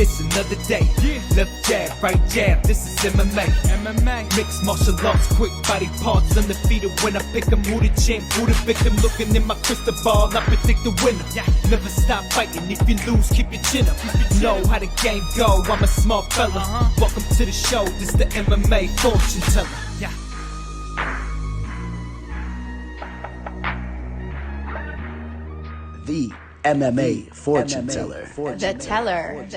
It's another day, left jab, right jab, this is MMA. Mixed martial arts, quick body parts, undefeated when I pick 'em. Who the champ, who the victim, looking in my crystal ball, I predict the winner. Never stop fighting, if you lose, keep your chin up. Know how the game go, I'm a smart fella. Welcome to the show, this the MMA fortune teller. The MMA fortune teller. The teller.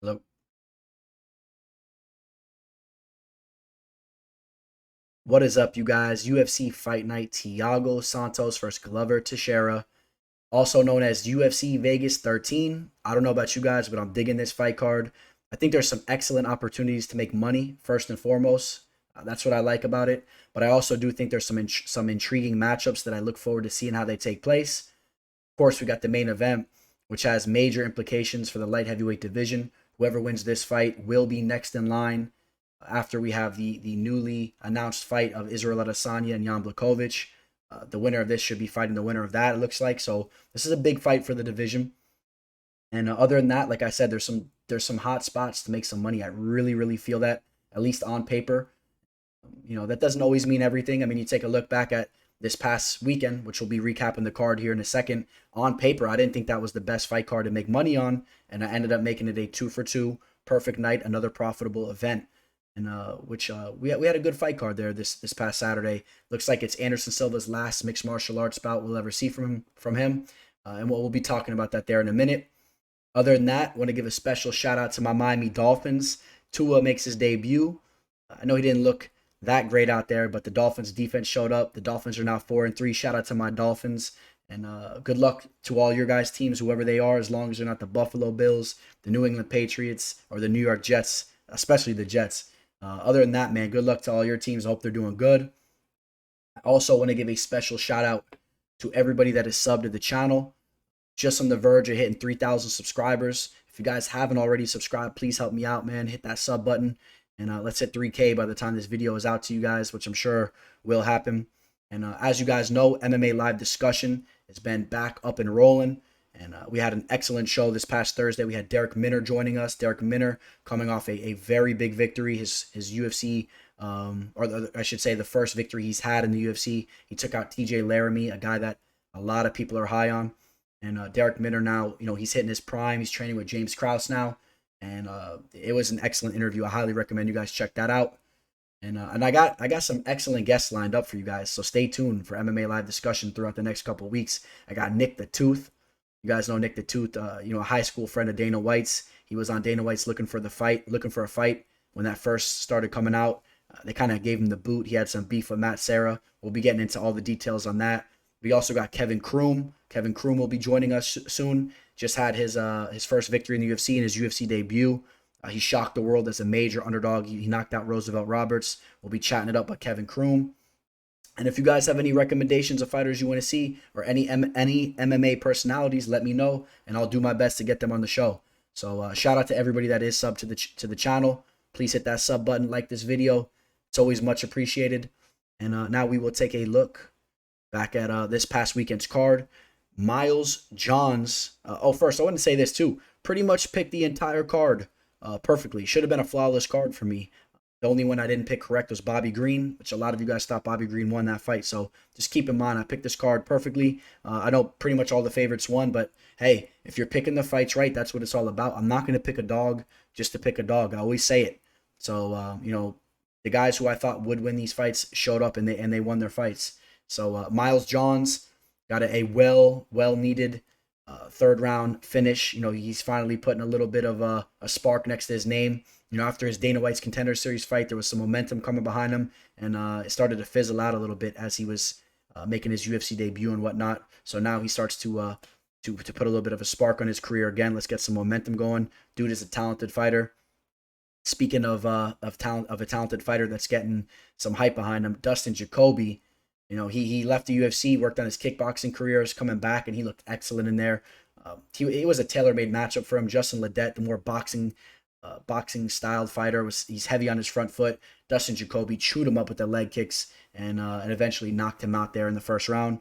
Hello. What is up, you guys? UFC Fight Night, Thiago Santos versus Glover Teixeira, also known as UFC Vegas 13. I don't know about you guys, but I'm digging this fight card. I think there's some excellent opportunities to make money, first and foremost. That's what I like about it. But I also do think there's some intriguing matchups that I look forward to seeing how they take place. Of course, we got the main event, which has major implications for the light heavyweight division. Whoever wins this fight will be next in line after we have the newly announced fight of Israel Adesanya and Jan Blachowicz. The winner of this should be fighting the winner of that, it looks like. So this is a big fight for the division. And other than that, like I said, there's some hot spots to make some money. I really feel that, at least on paper. You know, that doesn't always mean everything. I mean, you take a look back at this past weekend, which we'll be recapping the card here in a second. On paper, I didn't think that was the best fight card to make money on, and I ended up making it a 2-for-2 perfect night, another profitable event. And we had a good fight card there this past Saturday. Looks like it's Anderson Silva's last mixed martial arts bout we'll ever see from him, and we'll be talking about that there in a minute. Other than that, I want to give a special shout out to my Miami Dolphins. Tua makes his debut. I know he didn't look that great out there, but the Dolphins defense showed up. The Dolphins are now 4-3. Shout out to my Dolphins, and good luck to all your guys' teams, whoever they are, as long as they're not the Buffalo Bills, the New England Patriots, or the New York Jets, especially the Jets. Other than that, man, good luck to all your teams. I hope they're doing good. I also want to give a special shout out to everybody that is subbed to the channel. Just on the verge of hitting 3,000 subscribers. If you guys haven't already subscribed, please help me out, man. Hit that sub button. And let's hit 3K by the time this video is out to you guys, which I'm sure will happen. And as you guys know, MMA Live Discussion has been back up and rolling. And we had an excellent show this past Thursday. We had Darren Minner joining us. Darren Minner coming off a very big victory. His UFC, I should say the first victory he's had in the UFC. He took out TJ Laramie, a guy that a lot of people are high on. And Darren Minner now, you know, he's hitting his prime. He's training with James Krause now. And it was an excellent interview. I highly recommend you guys check that out. And I got some excellent guests lined up for you guys. So stay tuned for MMA Live Discussion throughout the next couple of weeks. I got Nick the Tooth. You guys know Nick the Tooth, a high school friend of Dana White's. He was on Dana White's looking for a fight when that first started coming out. They kind of gave him the boot. He had some beef with Matt Serra. We'll be getting into all the details on that. We also got Kevin Kroom. Kevin Kroom will be joining us soon. Just had his first victory in the UFC in his UFC debut. He shocked the world as a major underdog. He knocked out Roosevelt Roberts. We'll be chatting it up with Kevin Kroom. And if you guys have any recommendations of fighters you want to see or any MMA personalities, let me know, and I'll do my best to get them on the show. So shout out to everybody that is subbed to the channel. Please hit that sub button, like this video. It's always much appreciated. And now we will take a look back at this past weekend's card. Miles Johns. First, I want to say this too. Pretty much picked the entire card perfectly. Should have been a flawless card for me. The only one I didn't pick correct was Bobby Green, which a lot of you guys thought Bobby Green won that fight. So just keep in mind, I picked this card perfectly. I know pretty much all the favorites won, but hey, if you're picking the fights right, that's what it's all about. I'm not going to pick a dog just to pick a dog. I always say it. So, the guys who I thought would win these fights showed up and they won their fights. So Miles Johns got a well-needed third round finish. He's finally putting a little bit of a spark next to his name. After his Dana White's Contender Series fight, there was some momentum coming behind him, and it started to fizzle out a little bit as he was making his UFC debut and whatnot. So now he starts to put a little bit of a spark on his career again. Let's get some momentum going. Dude is a talented fighter. Speaking of a talented fighter that's getting some hype behind him, Dustin Jacoby You know, he left the UFC, worked on his kickboxing career, is coming back, and he looked excellent in there. It was a tailor-made matchup for him. Justin Ledet, the more boxing styled fighter, he's heavy on his front foot. Dustin Jacoby chewed him up with the leg kicks and eventually knocked him out there in the first round.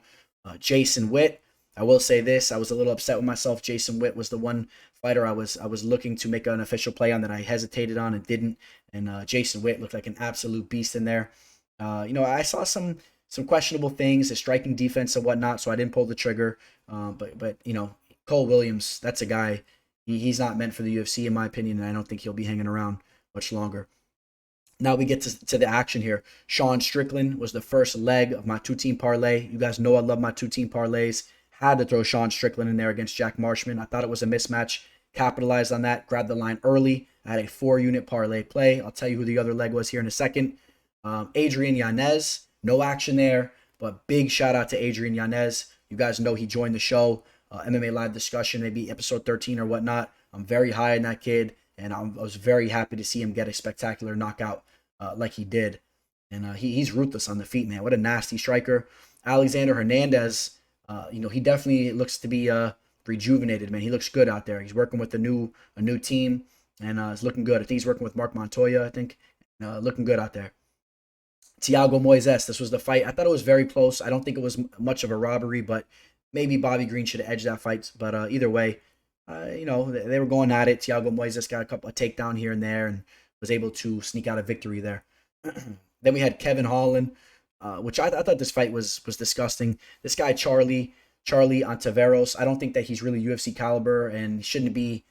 Jason Witt, I will say this, I was a little upset with myself. Jason Witt was the one fighter I was looking to make an official play on that I hesitated on and didn't. And Jason Witt looked like an absolute beast in there. I saw some questionable things, the striking defense and whatnot, so I didn't pull the trigger. But Cole Williams, that's a guy. He's not meant for the UFC in my opinion, and I don't think he'll be hanging around much longer. Now we get to the action here. Sean Strickland was the first leg of my two-team parlay. You guys know I love my two-team parlays. Had to throw Sean Strickland in there against Jack Marshman. I thought it was a mismatch. Capitalized on that. Grabbed the line early. I had a 4-unit parlay play. I'll tell you who the other leg was here in a second. Adrian Yanez. No action there, but big shout out to Adrian Yanez. You guys know he joined the show. MMA Live Discussion, maybe episode 13 or whatnot. I'm very high on that kid, and I was very happy to see him get a spectacular knockout like he did. And he's ruthless on the feet, man. What a nasty striker. Alexander Hernandez, he definitely looks to be rejuvenated, man. He looks good out there. He's working with a new team, and is looking good. I think he's working with Mark Montoya, I think. Looking good out there. Thiago Moises, this was the fight. I thought it was very close. I don't think it was much of a robbery, but maybe Bobby Green should have edged that fight. But either way, they were going at it. Thiago Moises got a takedown here and there and was able to sneak out a victory there. Then we had Kevin Holland, which I thought this fight was disgusting. This guy, Charlie Ontiveros, I don't think that he's really UFC caliber and shouldn't be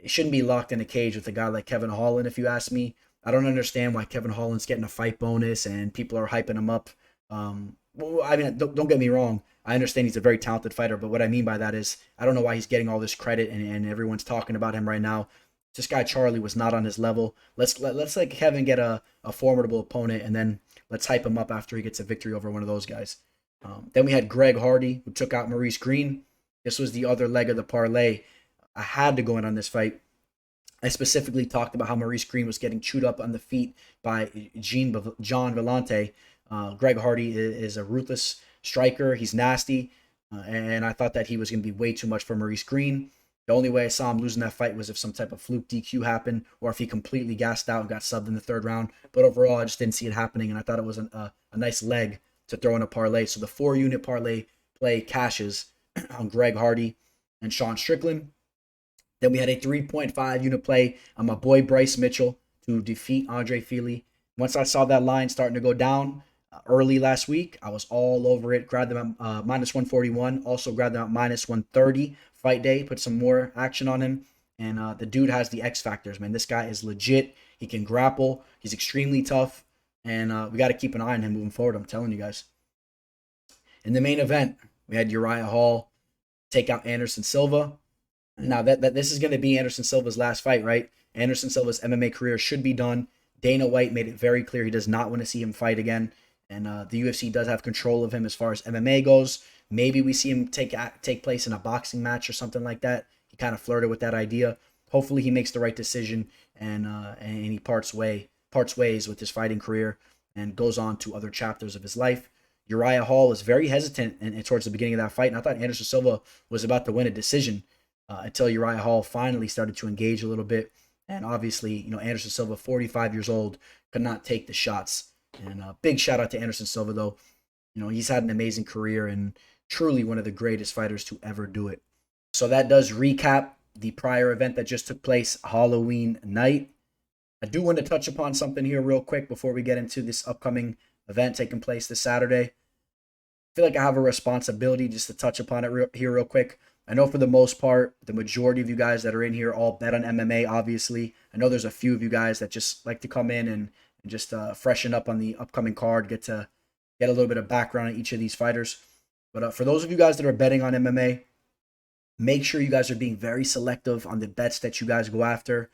locked in a cage with a guy like Kevin Holland, if you ask me. I don't understand why Kevin Holland's getting a fight bonus and people are hyping him up. Don't get me wrong. I understand he's a very talented fighter, but what I mean by that is I don't know why he's getting all this credit and everyone's talking about him right now. This guy Charlie was not on his level. Let's let Kevin get a formidable opponent, and then let's hype him up after he gets a victory over one of those guys. Then we had Greg Hardy, who took out Maurice Green. This was the other leg of the parlay. I had to go in on this fight. I specifically talked about how Maurice Green was getting chewed up on the feet by John Vellante. Greg Hardy is a ruthless striker. He's nasty, and I thought that he was going to be way too much for Maurice Green. The only way I saw him losing that fight was if some type of fluke DQ happened or if he completely gassed out and got subbed in the third round. But overall, I just didn't see it happening, and I thought it was a nice leg to throw in a parlay. So the 4-unit parlay play cashes on Greg Hardy and Sean Strickland. Then we had a 3.5-unit play on my boy Bryce Mitchell to defeat Andrei Fili. Once I saw that line starting to go down early last week, I was all over it. Grabbed them at minus 141. Also grabbed them at minus 130 fight day. Put some more action on him. And the dude has the X factors, man. This guy is legit. He can grapple. He's extremely tough. And we got to keep an eye on him moving forward, I'm telling you guys. In the main event, we had Uriah Hall take out Anderson Silva. Now, that this is going to be Anderson Silva's last fight, right? Anderson Silva's MMA career should be done. Dana White made it very clear he does not want to see him fight again. And the UFC does have control of him as far as MMA goes. Maybe we see him take place in a boxing match or something like that. He kind of flirted with that idea. Hopefully he makes the right decision and he parts ways with his fighting career and goes on to other chapters of his life. Uriah Hall was very hesitant towards the beginning of that fight, and I thought Anderson Silva was about to win a decision until Uriah Hall finally started to engage a little bit. And obviously, Anderson Silva, 45 years old, could not take the shots. And big shout out to Anderson Silva, though. He's had an amazing career and truly one of the greatest fighters to ever do it. So that does recap the prior event that just took place Halloween night. I do want to touch upon something here real quick before we get into this upcoming event taking place this Saturday. I feel like I have a responsibility just to touch upon it here real quick. I know for the most part, the majority of you guys that are in here all bet on MMA, obviously. I know there's a few of you guys that just like to come in and just freshen up on the upcoming card, get a little bit of background on each of these fighters. But for those of you guys that are betting on MMA, make sure you guys are being very selective on the bets that you guys go after.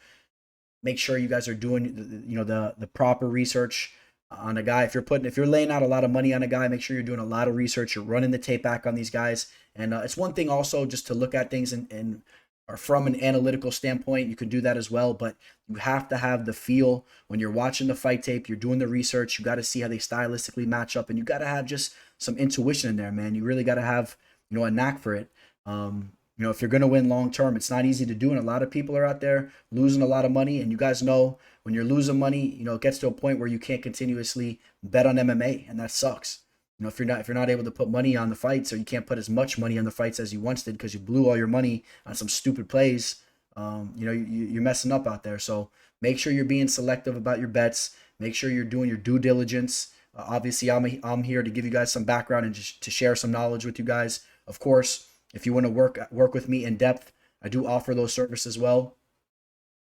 Make sure you guys are doing the proper research on a guy. If you're laying out a lot of money on a guy, make sure you're doing a lot of research. You're running the tape back on these guys. And it's one thing also just to look at things and or from an analytical standpoint, you can do that as well. But you have to have the feel when you're watching the fight tape, you're doing the research, you got to see how they stylistically match up, and you got to have just some intuition in there, man. You really got to have, a knack for it. If you're going to win long term, it's not easy to do. And a lot of people are out there losing a lot of money. And you guys know when you're losing money, it gets to a point where you can't continuously bet on MMA. And that sucks. If you're not able to put money on the fights, or you can't put as much money on the fights as you once did because you blew all your money on some stupid plays, you're messing up out there. So make sure you're being selective about your bets. Make sure you're doing your due diligence. Obviously, I'm here to give you guys some background and just to share some knowledge with you guys. Of course, if you want to work with me in depth, I do offer those services as well.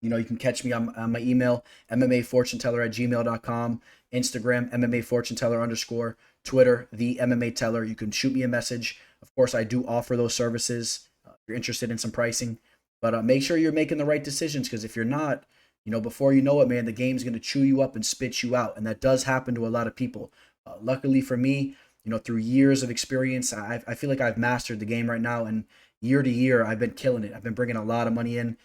You can catch me on my email, MMAfortuneteller@gmail.com, Instagram, MMAfortuneteller_, Twitter, the MMA Teller. You can shoot me a message. Of course, I do offer those services if you're interested in some pricing. But make sure you're making the right decisions, because if you're not, before you know it, man, the game's going to chew you up and spit you out. And that does happen to a lot of people. Luckily for me, through years of experience, I feel like I've mastered the game right now. And year to year, I've been killing it. I've been bringing a lot of money in.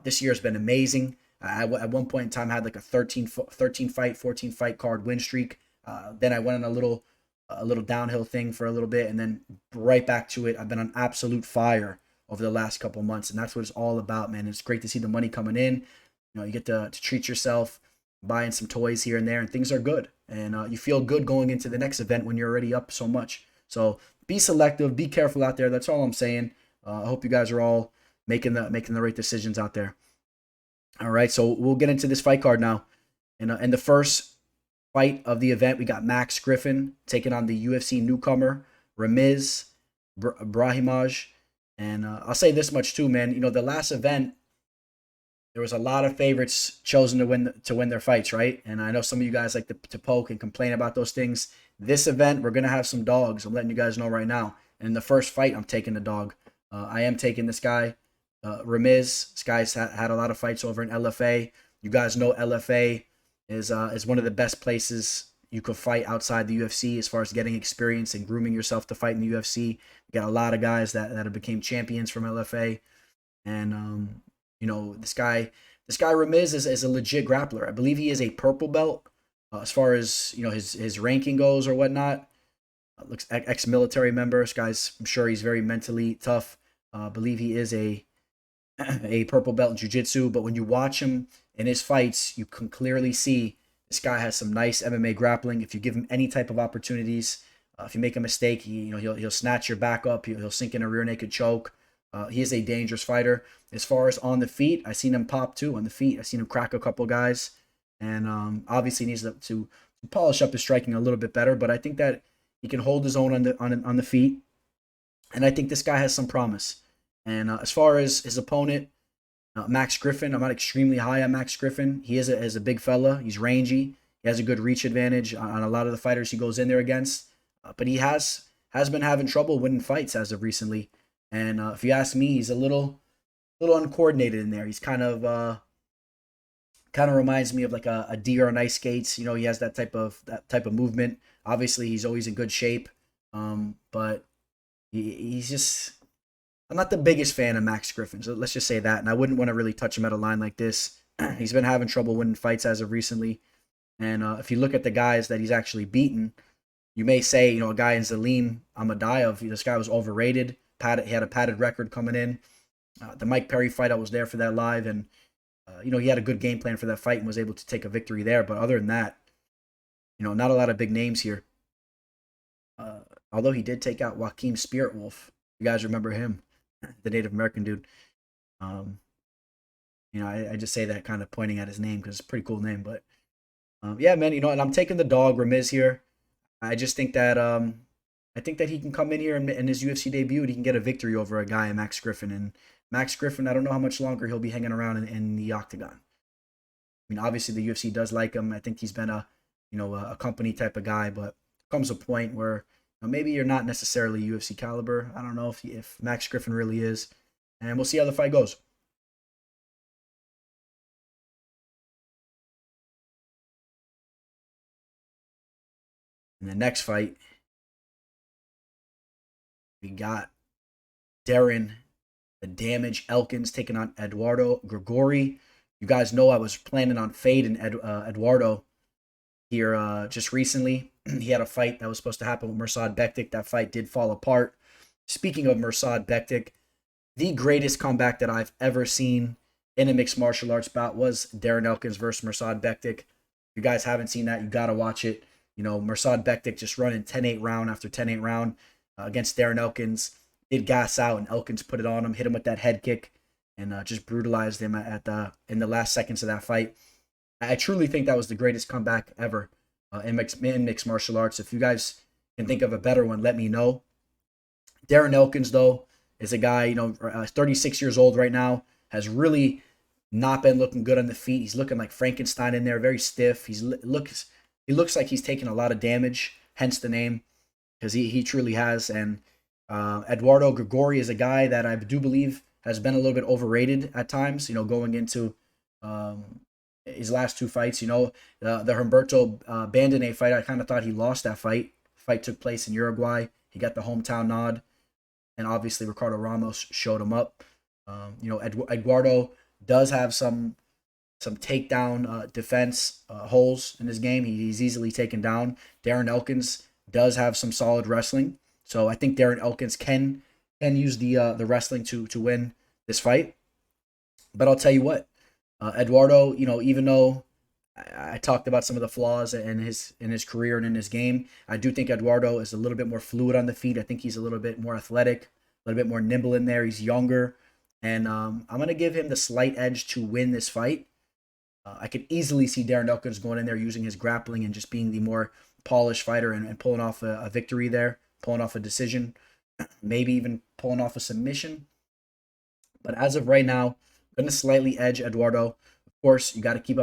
This year has been amazing. I at one point in time had like a 13 fight, 14 fight card win streak. Then I went on a little downhill thing for a little bit, and then right back to it. I've been on absolute fire over the last couple months, and that's what it's all about, man. It's great to see the money coming in. You get to treat yourself, buying some toys here and there, and things are good. And you feel good going into the next event when you're already up so much. So be selective, be careful out there. That's all I'm saying. I hope you guys are all making the right decisions out there. All right, so we'll get into this fight card now. In the first fight of the event, we got Max Griffin taking on the UFC newcomer Ramiz Brahimaj. And I'll say this much too, man. The last event, there was a lot of favorites chosen to win their fights, right? And I know some of you guys like to poke and complain about those things. This event, we're gonna have some dogs. I'm letting you guys know right now. And in the first fight, I'm taking the dog. I am taking this guy, Ramiz. This guy's had a lot of fights over in LFA. You guys know LFA is one of the best places you could fight outside the UFC as far as getting experience and grooming yourself to fight in the UFC. You got a lot of guys that have became champions from LFA. And this guy Ramiz is a legit grappler. I believe he is a purple belt as far as his ranking goes or whatnot. Looks ex-military member. This guy's, I'm sure he's very mentally tough. I believe he is a purple belt in jiu-jitsu, but when you watch him in his fights, you can clearly see this guy has some nice MMA grappling. If you give him any type of opportunities, if you make a mistake, he'll snatch your back up. He'll sink in a rear naked choke. He is a dangerous fighter. As far as on the feet, I've seen him pop too on the feet. I've seen him crack a couple guys, and obviously needs to polish up his striking a little bit better. But I think that he can hold his own on the feet, and I think this guy has some promise. And as far as his opponent, Max Griffin, I'm not extremely high on Max Griffin. He is a big fella. He's rangy. He has a good reach advantage on a lot of the fighters he goes in there against. But he has been having trouble winning fights as of recently. And if you ask me, he's a little uncoordinated in there. He's kind of reminds me of like a deer on ice skates. He has that type of movement. Obviously, he's always in good shape. But he's just, I'm not the biggest fan of Max Griffin. So let's just say that. And I wouldn't want to really touch him at a line like this. He's been having trouble winning fights as of recently. And if you look at the guys that he's actually beaten, you may say, a guy in Zalim Amadiev, this guy was overrated. He had a padded record coming in. The Mike Perry fight, I was there for that live, and he had a good game plan for that fight and was able to take a victory there. But other than that, not a lot of big names here. Although he did take out Joaquin Spirit Wolf. You guys remember him, the Native American dude. I just say that kind of pointing at his name because it's a pretty cool name. But yeah, man, and I'm taking the dog Ramiz here. I just think that he can come in here in his UFC debut and he can get a victory over a guy, Max Griffin. And Max Griffin, I don't know how much longer he'll be hanging around in the octagon. I mean, obviously the UFC does like him. I think he's been a company type of guy, but comes a point where maybe you're not necessarily UFC caliber. I don't know if Max Griffin really is. And we'll see how the fight goes. In the next fight, we got Darren The Damage Elkins taking on Eduardo Garagorri. You guys know I was planning on fading Eduardo here just recently. He had a fight that was supposed to happen with Mirsad Bektik. That fight did fall apart. Speaking of Mirsad Bektik, the greatest comeback that I've ever seen in a mixed martial arts bout was Darren Elkins versus Mirsad Bektik. If you guys haven't seen that, you got to watch it. You know, Mirsad Bektik just running 10-8 round after 10-8 round against Darren Elkins. Did gas out, and Elkins put it on him, hit him with that head kick, and just brutalized him in the last seconds of that fight. I truly think that was the greatest comeback ever in mixed martial arts. If you guys can think of a better one, let me know. Darren Elkins, though, is a guy, 36 years old right now, has really not been looking good on the feet. He's looking like Frankenstein in there, very stiff. He looks like he's taking a lot of damage, hence the name, because he truly has. And Eduardo Garagorri is a guy that I do believe has been a little bit overrated at times, going into his last two fights. The Humberto Bandone fight, I kind of thought he lost that fight. Fight took place in Uruguay. He got the hometown nod, and obviously Ricardo Ramos showed him up. Eduardo does have some takedown defense holes in his game. He's easily taken down. Darren Elkins does have some solid wrestling, so I think Darren Elkins can use the wrestling to win this fight. But I'll tell you what, Eduardo, even though I talked about some of the flaws in his career and in his game, I do think Eduardo is a little bit more fluid on the feet. I think he's a little bit more athletic, a little bit more nimble in there. He's younger, and I'm going to give him the slight edge to win this fight. I could easily see Darren Elkins going in there using his grappling and just being the more polished fighter and pulling off a victory there, pulling off a decision, maybe even pulling off a submission. But as of right now, I'm going to slightly edge Eduardo. Of course, you got to keep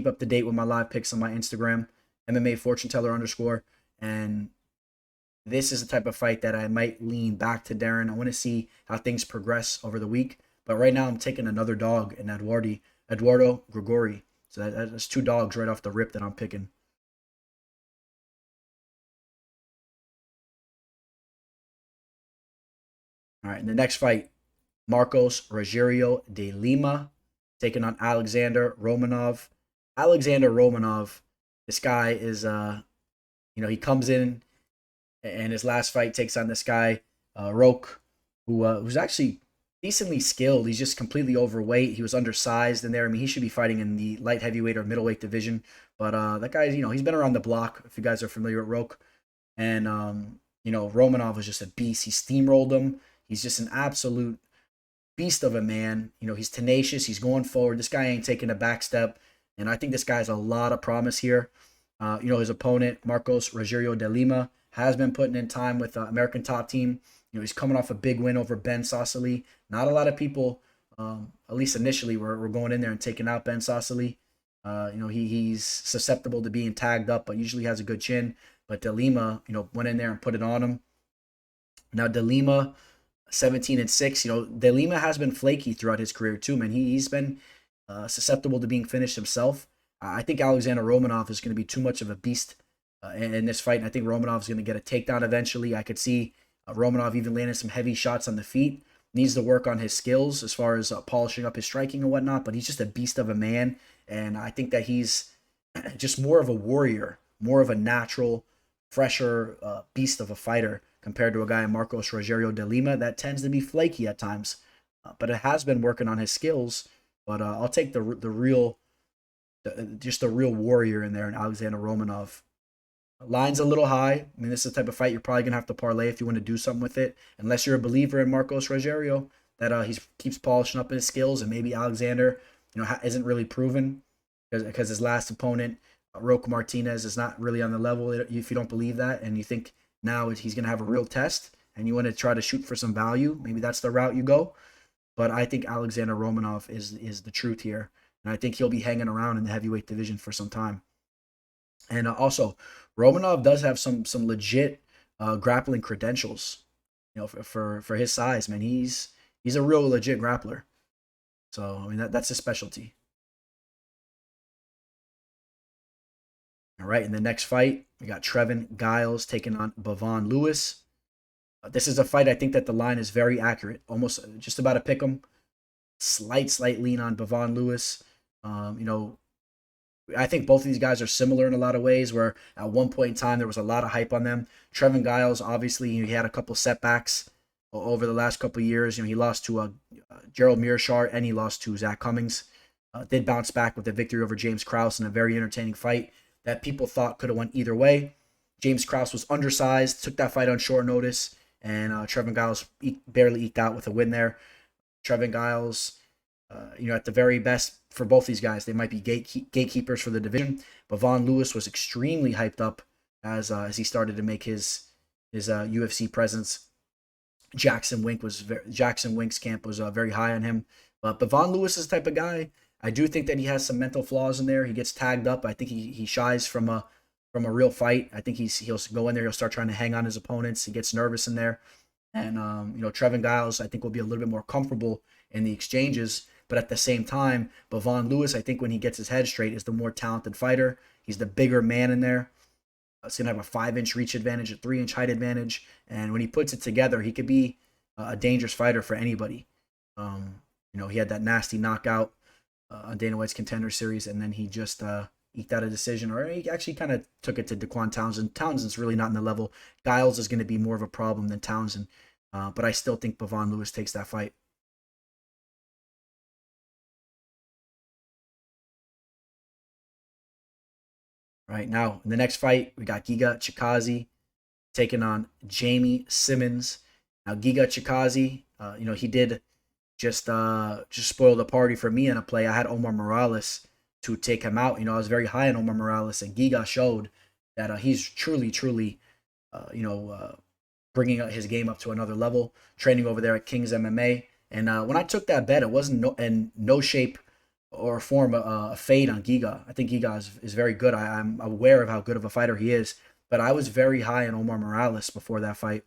up to date with my live picks on my Instagram, MMA Fortune Teller _. And this is the type of fight that I might lean back to Darren. I want to see how things progress over the week. But right now, I'm taking another dog in Eduardo Garagorri. So that's two dogs right off the rip that I'm picking. All right, in the next fight, Marcos Rogério de Lima taking on Alexander Romanov. Alexander Romanov, this guy is, he comes in and his last fight takes on this guy, Roque, who's actually decently skilled. He's just completely overweight. He was undersized in there. I mean, he should be fighting in the light heavyweight or middleweight division. But that guy, he's been around the block, if you guys are familiar with Roque. And, Romanov was just a beast. He steamrolled him. He's just an absolute beast of a man. He's tenacious. He's going forward. This guy ain't taking a back step. And I think this guy has a lot of promise here. His opponent, Marcos Rogério de Lima, has been putting in time with American Top Team. He's coming off a big win over Ben Sassoli. Not a lot of people, at least initially, were going in there and taking out Ben Sassoli. He's susceptible to being tagged up, but usually has a good chin. But De Lima, went in there and put it on him. Now, De Lima, 17-6. De Lima has been flaky throughout his career too, man. He's been susceptible to being finished himself. I think Alexander Romanov is going to be too much of a beast in this fight. And I think Romanov is going to get a takedown eventually. I could see Romanov even landing some heavy shots on the feet. Needs to work on his skills as far as polishing up his striking and whatnot, but he's just a beast of a man. And I think that he's just more of a warrior, more of a natural, fresher beast of a fighter compared to a guy Marcos Rogério de Lima that tends to be flaky at times. But it has been working on his skills. But I'll take the real warrior in there in Alexander Romanov. Line's a little high. I mean, this is the type of fight you're probably going to have to parlay if you want to do something with it. Unless you're a believer in Marcos Rogério, that he keeps polishing up his skills, and maybe Alexander, isn't really proven because his last opponent, Roque Martinez, is not really on the level. If you don't believe that, and you think now he's going to have a real test, and you want to try to shoot for some value, maybe that's the route you go. But I think Alexander Romanov is the truth here, and I think he'll be hanging around in the heavyweight division for some time. And also, Romanov does have some legit grappling credentials, for his size, man. He's a real legit grappler. So, I mean, that's his specialty. All right, in the next fight, we got Trevin Giles taking on Bevon Lewis. This is a fight I think that the line is very accurate, almost just about a pick 'em. Slight lean on Bevon Lewis. You know, I think both of these guys are similar in a lot of ways, where at one point in time there was a lot of hype on them. Trevin Giles, obviously, he had a couple setbacks over the last couple of years. You know, he lost to Gerald Mearshart and he lost to Zach Cummings. Did bounce back with a victory over James Krause in a very entertaining fight that people thought could have went either way. James Krause was undersized, took that fight on short notice, and Trevin Giles barely eked out with a win there. Trevin Giles, you know, at the very best for both these guys, they might be gatekeepers for the division. But Bevon Lewis was extremely hyped up as he started to make his UFC presence. Jackson Wink's camp was very high on him. But Bevon Lewis is the type of guy. I do think that he has some mental flaws in there. He gets tagged up. I think he shies from a real fight. I think he'll go in there. He'll start trying to hang on his opponents. He gets nervous in there. And, you know, Trevin Giles, I think, will be a little bit more comfortable in the exchanges. But at the same time, Bevon Lewis, I think when he gets his head straight, is the more talented fighter. He's the bigger man in there. He's going to have a 5-inch reach advantage, a 3-inch height advantage. And when he puts it together, he could be a dangerous fighter for anybody. You know, he had that nasty knockout on Dana White's Contender Series, and then he just eked out a decision, or he actually kind of took it to Daquan Townsend. Townsend's really not in the level. Giles is going to be more of a problem than Townsend, but I still think Bevon Lewis takes that fight. Right now, in the next fight, we got Gigachikazi taking on Jamey Simmons. Now, Gigachikazi, you know, he did just spoil the party for me in a play. I had Omar Morales to take him out. You know, I was very high on Omar Morales, and Giga showed that he's truly, you know, bringing his game up to another level, training over there at King's MMA. And when I took that bet, it wasn't in no shape or form a fade on Giga. I think Giga is very good. I'm aware of how good of a fighter he is, but I was very high on Omar Morales before that fight.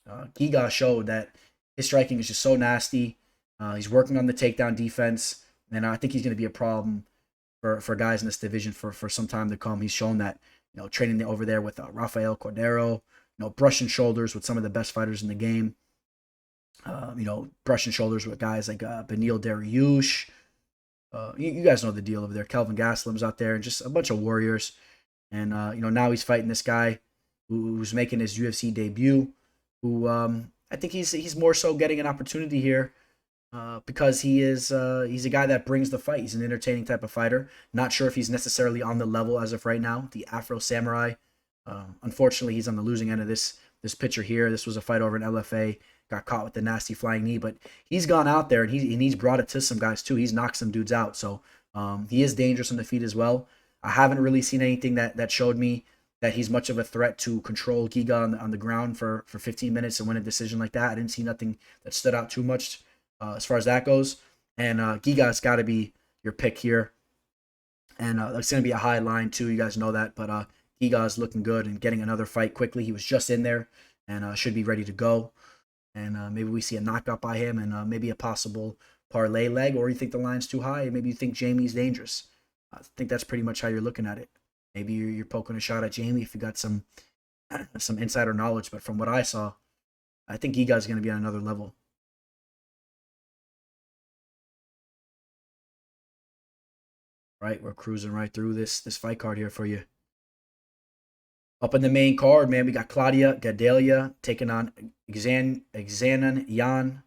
Giga showed that his striking is just so nasty. He's working on the takedown defense, and I think he's going to be a problem for guys in this division for some time to come. He's shown that, you know, training over there with Rafael Cordero, you know, brushing shoulders with some of the best fighters in the game. You know, brushing shoulders with guys like Beneil Dariush. You guys know the deal over there. Kelvin Gastelum's out there, and just a bunch of warriors. And you know, now he's fighting this guy who's making his UFC debut. Who I think he's more so getting an opportunity here because he's a guy that brings the fight. He's an entertaining type of fighter. Not sure if he's necessarily on the level as of right now. The Afro Samurai. Unfortunately, he's on the losing end of this picture here. This was a fight over in LFA. Got caught with the nasty flying knee, but he's gone out there and he's brought it to some guys too. He's knocked some dudes out, so he is dangerous on the feet as well. I haven't really seen anything that showed me that he's much of a threat to control Giga on the ground for 15 minutes and win a decision like that. I didn't see nothing that stood out too much as far as that goes. And Giga's got to be your pick here, and it's going to be a high line too. You guys know that, but Giga's looking good and getting another fight quickly. He was just in there and should be ready to go. And maybe we see a knockout by him and maybe a possible parlay leg, or you think the line's too high, and maybe you think Jamey's dangerous. I think that's pretty much how you're looking at it. Maybe you're poking a shot at Jamey if you got some insider knowledge, but from what I saw, I think Giga's going to be on another level. Right, we're cruising right through this fight card here for you. Up in the main card, man, we got Cláudia Gadelha taking on Xiaonan Yan,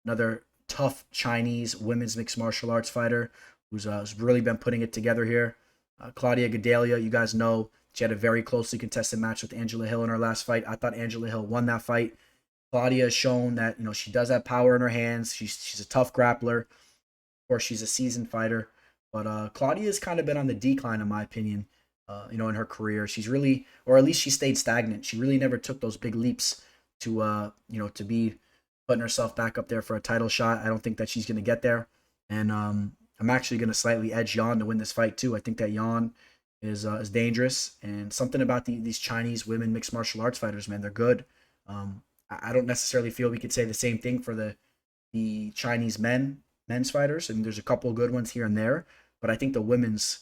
another tough Chinese women's mixed martial arts fighter who's really been putting it together here. Cláudia Gadelha, you guys know, she had a very closely contested match with Angela Hill in her last fight. I thought Angela Hill won that fight. Cláudia has shown that, you know, she does have power in her hands. She's a tough grappler. Of course, she's a seasoned fighter. But Cláudia has kind of been on the decline, in my opinion. You know, in her career, she's really, or at least she stayed stagnant. She really never took those big leaps to, you know, to be putting herself back up there for a title shot. I don't think that she's going to get there. And I'm actually going to slightly edge Yan to win this fight too. I think that Yan is dangerous, and something about these Chinese women mixed martial arts fighters, man, they're good. I don't necessarily feel we could say the same thing for the Chinese men's fighters, and there's a couple of good ones here and there, but I think the women's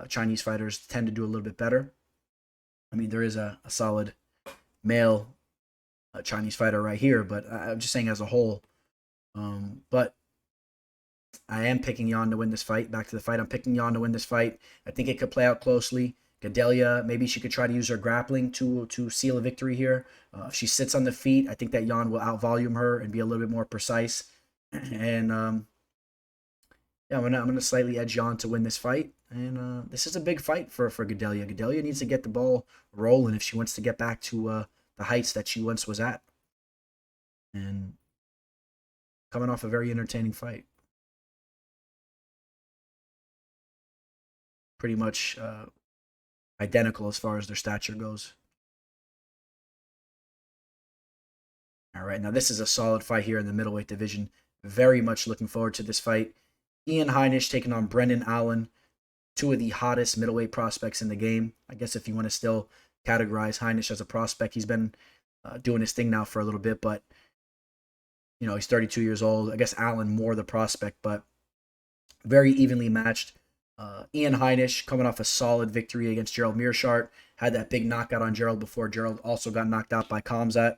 Chinese fighters tend to do a little bit better. I mean, there is a solid male Chinese fighter right here, but I'm just saying as a whole. But I am picking Yan to win this fight. Back to the fight. I'm picking Yan to win this fight. I think it could play out closely. Gadelha, maybe she could try to use her grappling to seal a victory here. If she sits on the feet, I think that Yan will outvolume her and be a little bit more precise. And yeah, I'm gonna slightly edge Yan to win this fight. And this is a big fight for Gadelha. Gadelha needs to get the ball rolling if she wants to get back to the heights that she once was at. And coming off a very entertaining fight. Pretty much identical as far as their stature goes. All right, now this is a solid fight here in the middleweight division. Very much looking forward to this fight. Ian Heinisch taking on Brendan Allen, two of the hottest middleweight prospects in the game. I guess if you want to still categorize Heinisch as a prospect, he's been doing his thing now for a little bit, but you know, he's 32 years old. I guess Allen more the prospect, but very evenly matched. Ian Heinisch coming off a solid victory against Gerald Meerschaert. Had that big knockout on Gerald before Gerald also got knocked out by Khamzat.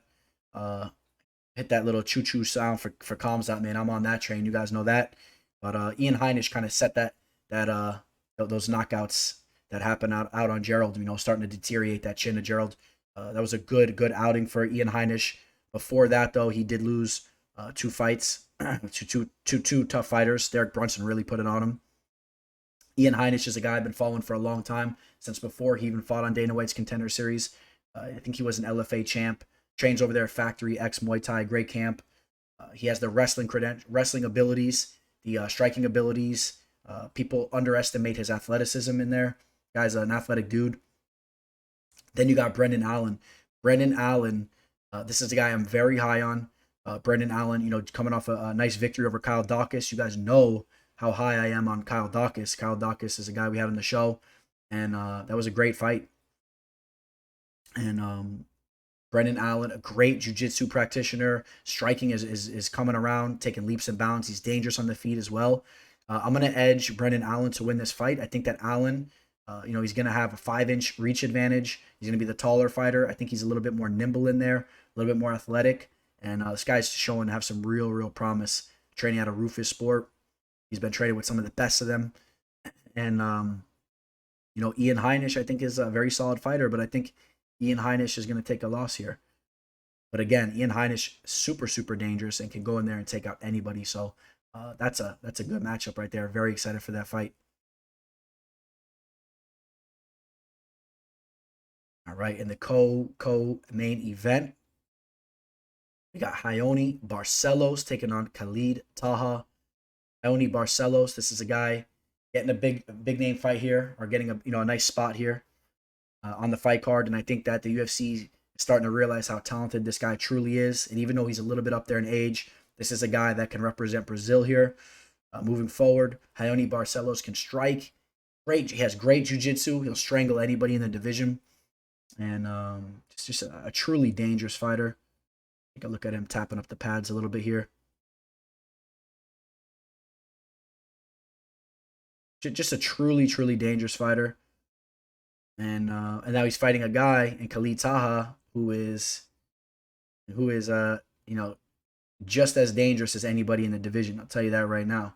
Hit that little choo-choo sound for Khamzat, man. I'm on that train. You guys know that. But Ian Heinisch kind of set those knockouts that happened out on Gerald, you know, starting to deteriorate that chin of Gerald. That was a good outing for Ian Heinisch. Before that, though, he did lose 2 fights to two tough fighters. Derek Brunson really put it on him. Ian Heinisch is a guy I've been following for a long time, since before he even fought on Dana White's Contender Series. I think he was an LFA champ. Trains over there at Factory X Muay Thai, great camp. He has the wrestling abilities, the striking abilities. People underestimate his athleticism in there. Guy's an athletic dude. Then you got Brendan Allen. Brendan Allen, this is a guy I'm very high on. Brendan Allen, you know, coming off a nice victory over Kyle Dawkins. You guys know how high I am on Kyle Dawkins. Kyle Dawkins is a guy we had on the show, and that was a great fight. And Brendan Allen, a great jiu-jitsu practitioner. Striking is coming around, taking leaps and bounds. He's dangerous on the feet as well. I'm going to edge Brendan Allen to win this fight. I think that Allen, you know, he's going to have a 5-inch reach advantage. He's going to be the taller fighter. I think he's a little bit more nimble in there, a little bit more athletic. And this guy's showing to have some real promise. Training out of Rufus Sport. He's been training with some of the best of them. And, you know, Ian Heinisch, I think, is a very solid fighter, but I think Ian Heinisch is going to take a loss here. But again, Ian Heinisch, super dangerous and can go in there and take out anybody. So that's a good matchup right there. Very excited for that fight. All right, in the co-main event, we got Raoni Barcelos taking on Khalid Taha. Raoni Barcelos, this is a guy getting a big name fight here, or getting a nice spot here on the fight card, and I think that the UFC is starting to realize how talented this guy truly is. And even though he's a little bit up there in age, this is a guy that can represent Brazil here. Moving forward, Raoni Barcelos can strike. He has great jiu-jitsu. He'll strangle anybody in the division, and it's just a truly dangerous fighter. Take a look at him tapping up the pads a little bit here. Just a truly dangerous fighter. And now he's fighting a guy in Khalid Taha who is you know, just as dangerous as anybody in the division. I'll tell you that right now.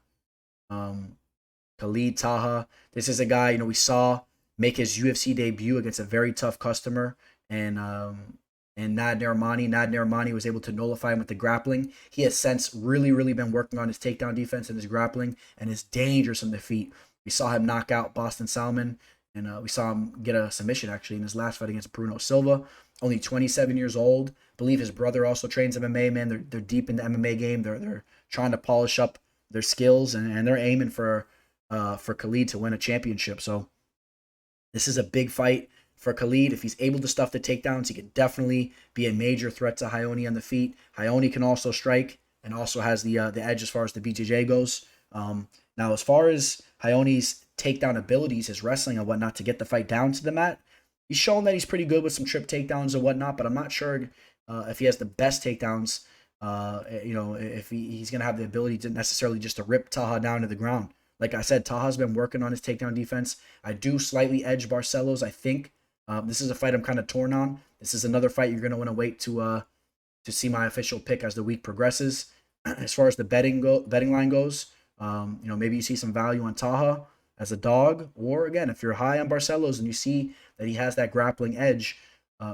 Khalid Taha, this is a guy, you know, we saw make his UFC debut against a very tough customer, and Nad Narimani was able to nullify him with the grappling. He has since really been working on his takedown defense and his grappling, and is dangerous on the feet. We saw him knock out Boston Salmon, and we saw him get a submission actually in his last fight against Bruno Silva. Only 27 years old. I believe his brother also trains MMA. Man, they're deep in the MMA game. They're trying to polish up their skills, and they're aiming for Khalid to win a championship. So this is a big fight for Khalid. If he's able to stuff the takedowns, he could definitely be a major threat to Raoni on the feet. Raoni can also strike and also has the edge as far as the BJJ goes. Now, as far as Raoni's takedown abilities, his wrestling and whatnot to get the fight down to the mat, he's shown that he's pretty good with some trip takedowns and whatnot, but I'm not sure if he has the best takedowns, you know, if he's going to have the ability to necessarily just to rip Taha down to the ground. Like I said, Taha's been working on his takedown defense. I do slightly edge Barcelos, I think. This is a fight I'm kind of torn on. This is another fight you're going to want to wait to to see my official pick as the week progresses. As far as the betting line goes, maybe you see some value on Taha as a dog, or again, if you're high on Barcelos and you see that he has that grappling edge,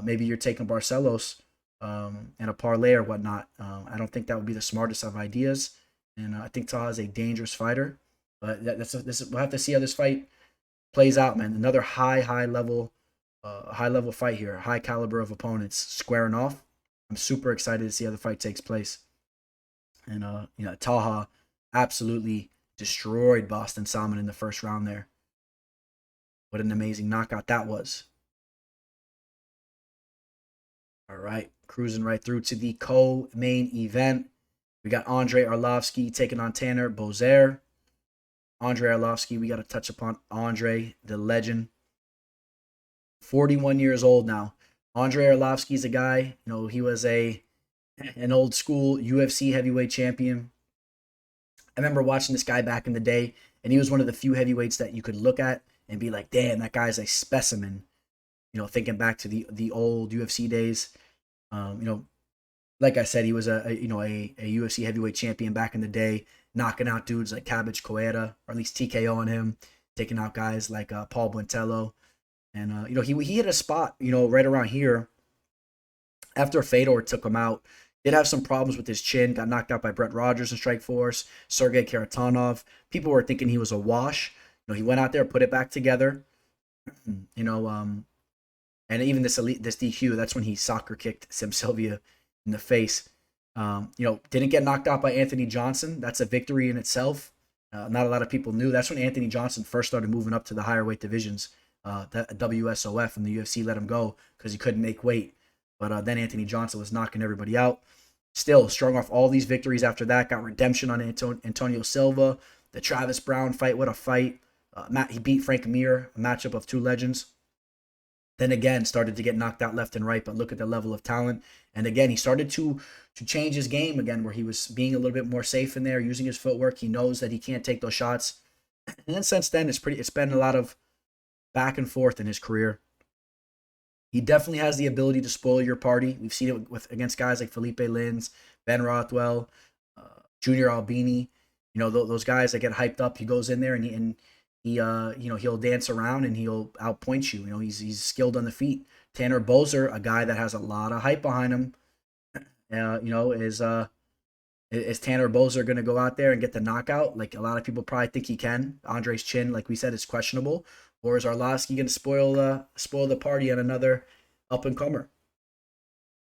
maybe you're taking Barcelos and a parlay or whatnot. I don't think that would be the smartest of ideas, and I think Taha is a dangerous fighter. But we'll have to see how this fight plays out, man. Another high level fight here, high caliber of opponents squaring off. I'm super excited to see how the fight takes place. And Taha absolutely destroyed Boston Salmon in the first round there. What an amazing knockout that was. All right, cruising right through to the co-main event. We got Andrei Arlovski taking on Tanner Boser. Andrei Arlovski, we got to touch upon Andrei, the legend. 41 years old now. Andrei Arlovski is a guy, he was an old school UFC heavyweight champion. I remember watching this guy back in the day, and he was one of the few heavyweights that you could look at and be like, damn, that guy's a specimen. Thinking back to the old UFC days. Like I said, he was a UFC heavyweight champion back in the day, knocking out dudes like Cabbage Coeta, or at least TKO on him, taking out guys like Paul Buentello. And, he hit a spot, right around here after Fedor took him out. Did have some problems with his chin, got knocked out by Brett Rogers in Strikeforce, Sergey Karatanov. People were thinking he was a wash. He went out there, put it back together. And even this DQ, that's when he soccer kicked Sim Sylvia in the face. Didn't get knocked out by Anthony Johnson. That's a victory in itself. Not a lot of people knew. That's when Anthony Johnson first started moving up to the higher weight divisions. That WSOF, and the UFC let him go because he couldn't make weight. But then Anthony Johnson was knocking everybody out. Still strung off all these victories after that. Got redemption on Antonio Silva. The Travis Brown fight, what a fight. He beat Frank Mir, a matchup of two legends. Then again, started to get knocked out left and right, but look at the level of talent. And again, he started to change his game again, where he was being a little bit more safe in there, using his footwork. He knows that he can't take those shots. And then since then, it's been a lot of back and forth in his career. He definitely has the ability to spoil your party. We've seen it against guys like Felipe Lins, Ben Rothwell, Junior Albini. Those guys that get hyped up. He goes in there and he'll dance around and he'll outpoint you. He's skilled on the feet. Tanner Boser, a guy that has a lot of hype behind him. Is Tanner Boser going to go out there and get the knockout? Like a lot of people probably think he can. Andrei's chin, like we said, is questionable. Or is Arlovski going to spoil the party on another up-and-comer?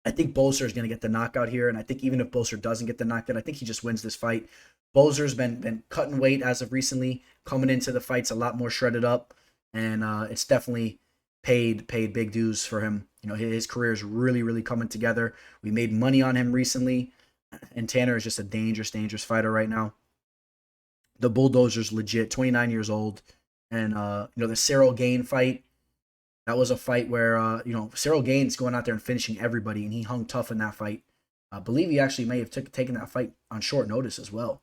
I think Boser is going to get the knockout here, and I think even if Boser doesn't get the knockout, I think he just wins this fight. Boser's been cutting weight as of recently, coming into the fights a lot more shredded up, and it's definitely paid big dues for him. His career is really coming together. We made money on him recently, and Tanner is just a dangerous fighter right now. The Bulldozer's legit, 29 years old. And, the Cyril Gain fight, that was a fight where, Cyril Gain's going out there and finishing everybody, and he hung tough in that fight. I believe he actually may have taken that fight on short notice as well.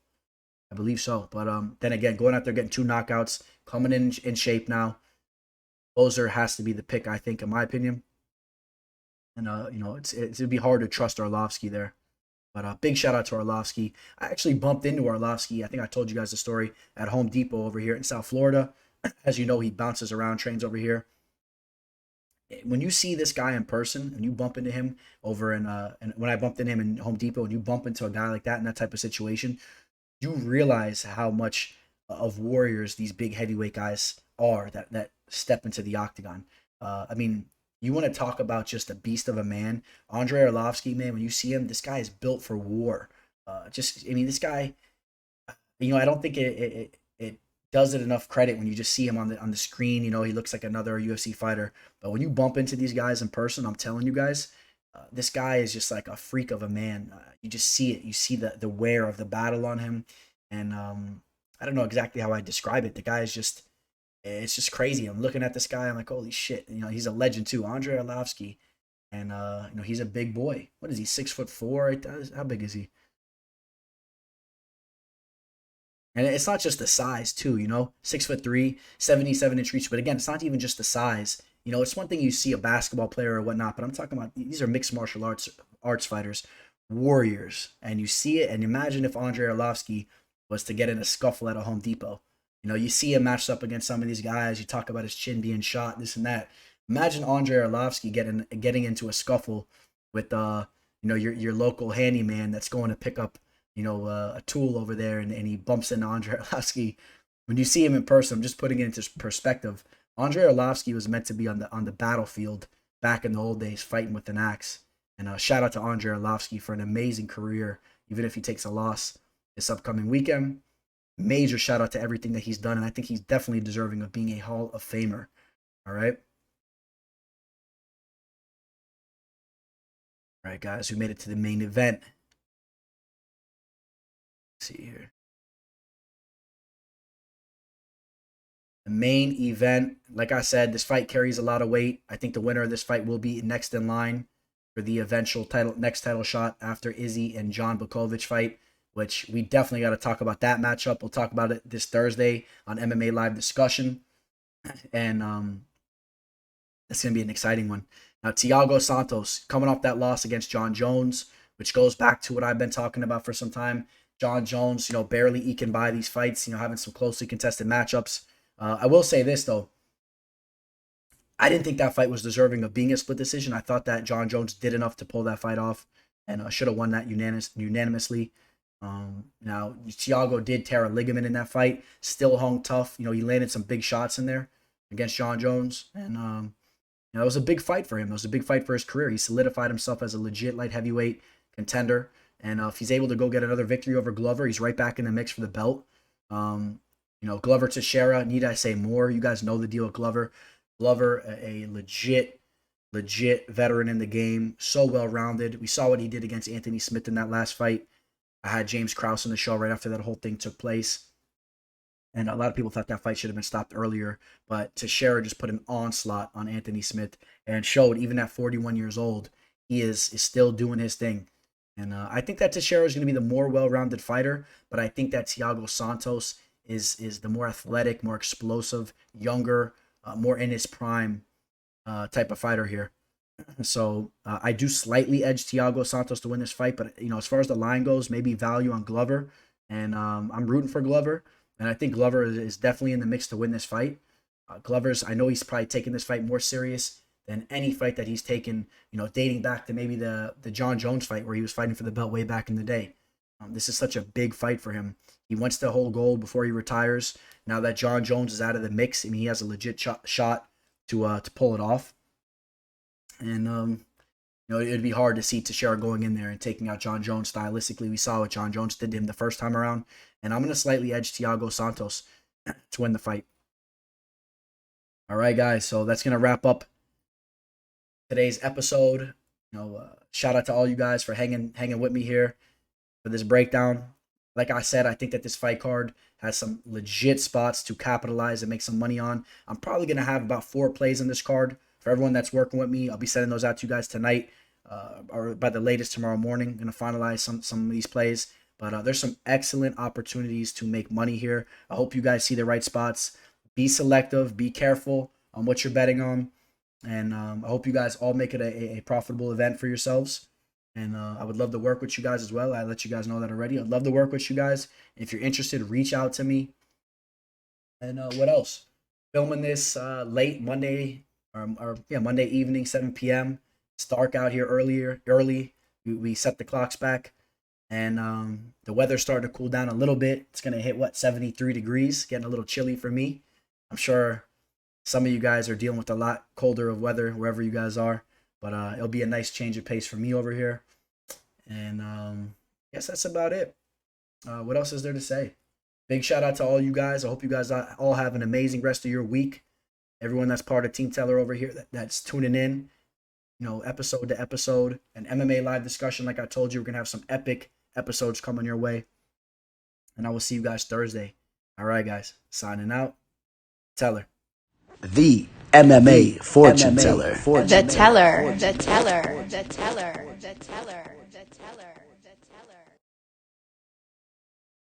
I believe so. But then again, going out there, getting two knockouts, coming in shape now. Boser has to be the pick, I think, in my opinion. And, it'd be hard to trust Arlovski there. But big shout out to Arlovski. I actually bumped into Arlovski. I think I told you guys the story at Home Depot over here in South Florida. As you know, he bounces around, trains over here. When you see this guy in person and you bump into him over and when I bumped into him in Home Depot and you bump into a guy like that in that type of situation, you realize how much of warriors these big heavyweight guys are that step into the octagon. You want to talk about just a beast of a man. Andrei Arlovski, man, when you see him, this guy is built for war. This guy, I don't think it does it enough credit when you just see him on the screen. He looks like another UFC fighter. But when you bump into these guys in person, I'm telling you guys, this guy is just like a freak of a man. You just see it. You see the wear of the battle on him. And I don't know exactly how I describe it. The guy is just, it's just crazy. I'm looking at this guy. I'm like, holy shit. He's a legend too. Andrei Arlovski. And, he's a big boy. What is he, 6'4"? How big is he? And it's not just the size too, 6'3", 77-inch reach. But again, it's not even just the size. It's one thing you see a basketball player or whatnot, but I'm talking about these are mixed martial arts fighters warriors. And you see it, and imagine if Andrei Arlovski was to get in a scuffle at a Home Depot. You know, you see him matched up against some of these guys. You talk about his chin being shot, this and that. Imagine Andrei Arlovski getting into a scuffle with your local handyman that's going to pick up a tool over there, and he bumps into Andrei Arlovski. When you see him in person, I'm just putting it into perspective. Andrei Arlovski was meant to be on the battlefield back in the old days, fighting with an axe. And shout out to Andrei Arlovski for an amazing career, even if he takes a loss this upcoming weekend. Major shout out to everything that he's done, and I think he's definitely deserving of being a Hall of Famer. All right. All right, guys, we made it to the main event. Let's see here. The main event, like I said, this fight carries a lot of weight. I think the winner of this fight will be next in line for the eventual next title shot after Izzy and John Bukovic fight, which we definitely got to talk about that matchup. We'll talk about it this Thursday on MMA Live Discussion. And it's going to be an exciting one. Now, Thiago Santos coming off that loss against John Jones, which goes back to what I've been talking about for some time. John Jones, barely eking by these fights, having some closely contested matchups. I will say this, though. I didn't think that fight was deserving of being a split decision. I thought that John Jones did enough to pull that fight off and should have won that unanimously. Now, Thiago did tear a ligament in that fight. Still hung tough. He landed some big shots in there against John Jones. And it was a big fight for him. It was a big fight for his career. He solidified himself as a legit light heavyweight contender. And if he's able to go get another victory over Glover, he's right back in the mix for the belt. Glover Teixeira, need I say more? You guys know the deal with Glover. Glover, a legit veteran in the game. So well-rounded. We saw what he did against Anthony Smith in that last fight. I had James Krause on the show right after that whole thing took place. And a lot of people thought that fight should have been stopped earlier. But Teixeira just put an onslaught on Anthony Smith and showed, even at 41 years old, he is still doing his thing. And I think that Teixeira is going to be the more well-rounded fighter. But I think that Thiago Santos is the more athletic, more explosive, younger, more in his prime type of fighter here. So I do slightly edge Thiago Santos to win this fight. But, as far as the line goes, maybe value on Glover. And I'm rooting for Glover. And I think Glover is definitely in the mix to win this fight. I know he's probably taking this fight more serious than any fight that he's taken, dating back to maybe the John Jones fight where he was fighting for the belt way back in the day. This is such a big fight for him. He wants to hold gold before he retires. Now that John Jones is out of the mix, he has a legit shot to pull it off. And, it'd be hard to see Teixeira going in there and taking out John Jones stylistically. We saw what John Jones did to him the first time around. And I'm going to slightly edge Thiago Santos to win the fight. All right, guys. So that's going to wrap up today's episode. Shout out to all you guys for hanging with me here for this breakdown. Like I said, I think that this fight card has some legit spots to capitalize and make some money on. I'm probably going to have about 4 plays on this card. For everyone that's working with me, I'll be sending those out to you guys tonight or by the latest tomorrow morning. I'm going to finalize some of these plays. But there's some excellent opportunities to make money here. I hope you guys see the right spots. Be selective. Be careful on what you're betting on. And I hope you guys all make it a profitable event for yourselves. And I would love to work with you guys as well. I let you guys know that already. I'd love to work with you guys. If you're interested, reach out to me. And what else? Filming this late Monday Monday evening, 7 p.m. It's dark out here early. We set the clocks back. And the weather's starting to cool down a little bit. It's going to hit, 73 degrees, getting a little chilly for me. I'm sure some of you guys are dealing with a lot colder of weather wherever you guys are. But it'll be a nice change of pace for me over here. And I guess that's about it. What else is there to say? Big shout out to all you guys. I hope you guys all have an amazing rest of your week. Everyone that's part of Team Teller over here that's tuning in, episode to episode. An MMA Live Discussion, like I told you, we're going to have some epic episodes coming your way. And I will see you guys Thursday. All right, guys. Signing out. Teller. The MMA fortune teller. The teller.